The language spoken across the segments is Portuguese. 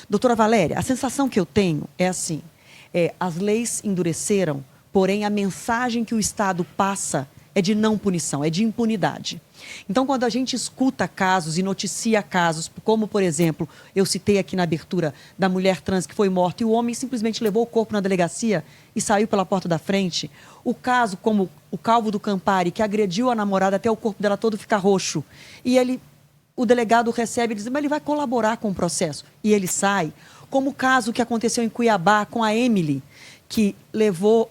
Doutora Valéria, a sensação que eu tenho é assim, as leis endureceram, porém a mensagem que o Estado passa é de não punição, é de impunidade. Então, quando a gente escuta casos e noticia casos, como, por exemplo, eu citei aqui na abertura da mulher trans que foi morta e o homem simplesmente levou o corpo na delegacia e saiu pela porta da frente. O caso como o Calvo do Campari, que agrediu a namorada até o corpo dela todo ficar roxo. E o delegado recebe e diz, mas ele vai colaborar com o processo. E ele sai. Como o caso que aconteceu em Cuiabá com a Emily, que levou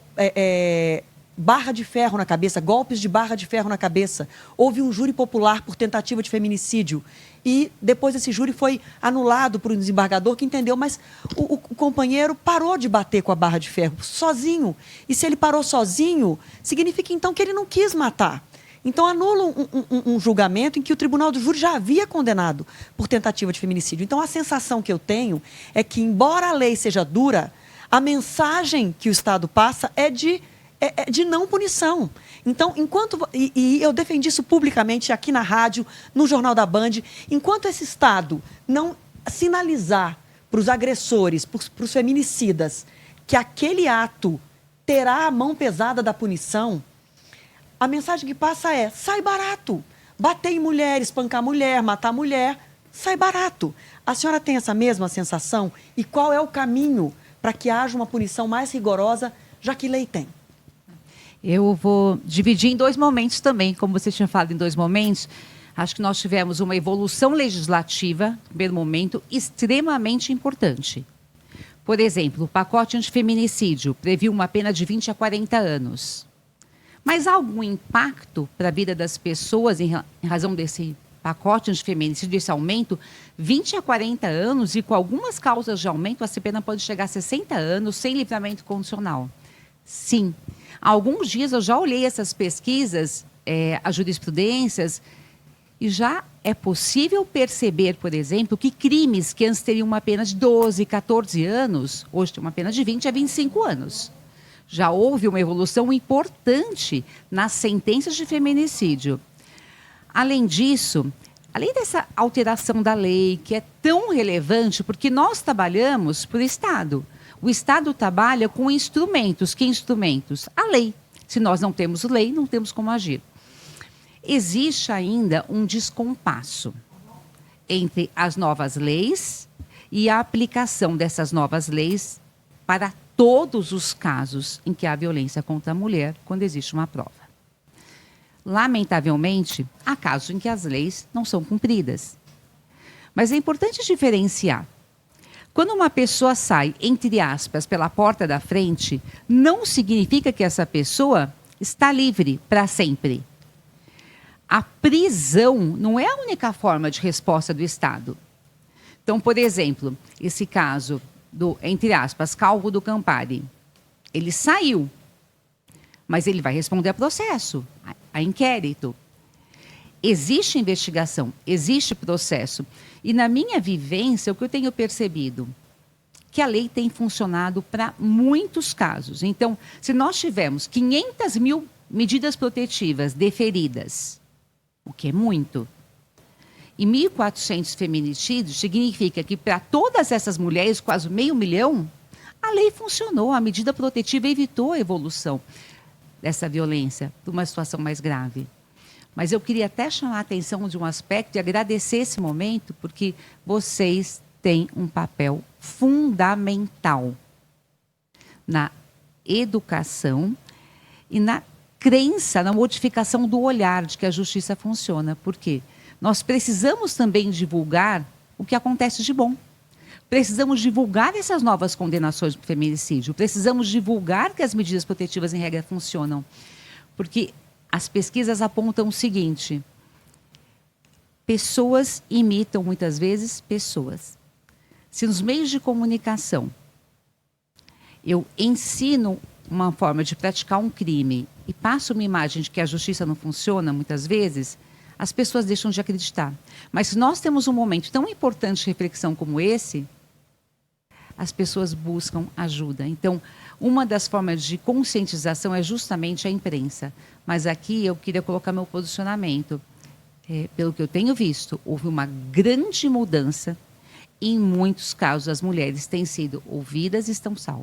barra de ferro na cabeça, golpes de barra de ferro na cabeça. Houve um júri popular por tentativa de feminicídio. E depois esse júri foi anulado por um desembargador que entendeu, mas o companheiro parou de bater com a barra de ferro, sozinho. E se ele parou sozinho, significa então que ele não quis matar. Então anula um julgamento em que o tribunal do júri já havia condenado por tentativa de feminicídio. Então a sensação que eu tenho é que, embora a lei seja dura, a mensagem que o Estado passa é de não punição. Então, e eu defendi isso publicamente aqui na rádio, no Jornal da Band, enquanto esse Estado não sinalizar para os agressores, para os feminicidas, que aquele ato terá a mão pesada da punição, a mensagem que passa é, sai barato. Bater em mulher, espancar mulher, matar mulher, sai barato. A senhora tem essa mesma sensação? E qual é o caminho para que haja uma punição mais rigorosa, já que lei tem? Eu vou dividir em dois momentos também, como você tinha falado em dois momentos. Acho que nós tivemos uma evolução legislativa, no primeiro momento, extremamente importante. Por exemplo, o pacote antifeminicídio previu uma pena de 20 a 40 anos. Mas há algum impacto para a vida das pessoas em razão desse pacote antifeminicídio, desse aumento? 20 a 40 anos e com algumas causas de aumento, essa pena pode chegar a 60 anos sem livramento condicional. Sim. Há alguns dias eu já olhei essas pesquisas, as jurisprudências, e já é possível perceber, por exemplo, que crimes que antes teriam uma pena de 12, 14 anos, hoje tem uma pena de 20 a 25 anos. Já houve uma evolução importante nas sentenças de feminicídio. Além disso, além dessa alteração da lei, que é tão relevante, porque nós trabalhamos por Estado. O Estado trabalha com instrumentos. Que instrumentos? A lei. Se nós não temos lei, não temos como agir. Existe ainda um descompasso entre as novas leis e a aplicação dessas novas leis para todos os casos em que há violência contra a mulher, quando existe uma prova. Lamentavelmente, há casos em que as leis não são cumpridas. Mas é importante diferenciar. Quando uma pessoa sai, entre aspas, pela porta da frente, não significa que essa pessoa está livre para sempre. A prisão não é a única forma de resposta do Estado. Então, por exemplo, esse caso do, entre aspas, Calvo do Campari. Ele saiu, mas ele vai responder a processo, a inquérito. Existe investigação, existe processo. E na minha vivência, o que eu tenho percebido? Que a lei tem funcionado para muitos casos. Então, se nós tivermos 500 mil medidas protetivas deferidas, o que é muito, e 1.400 feminicídios, significa que para todas essas mulheres, quase 500 mil, a lei funcionou, a medida protetiva evitou a evolução dessa violência para uma situação mais grave. Mas eu queria até chamar a atenção de um aspecto e agradecer esse momento, porque vocês têm um papel fundamental na educação e na crença, na modificação do olhar de que a justiça funciona. Por quê? Nós precisamos também divulgar o que acontece de bom. Precisamos divulgar essas novas condenações por feminicídio. Precisamos divulgar que as medidas protetivas em regra funcionam. Porque as pesquisas apontam o seguinte: pessoas imitam muitas vezes pessoas. Se nos meios de comunicação eu ensino uma forma de praticar um crime e passo uma imagem de que a justiça não funciona muitas vezes, as pessoas deixam de acreditar. Mas se nós temos um momento tão importante de reflexão como esse, as pessoas buscam ajuda. Então, uma das formas de conscientização é justamente a imprensa. Mas aqui eu queria colocar meu posicionamento. Pelo que eu tenho visto, houve uma grande mudança em muitos casos, as mulheres têm sido ouvidas e estão salvas.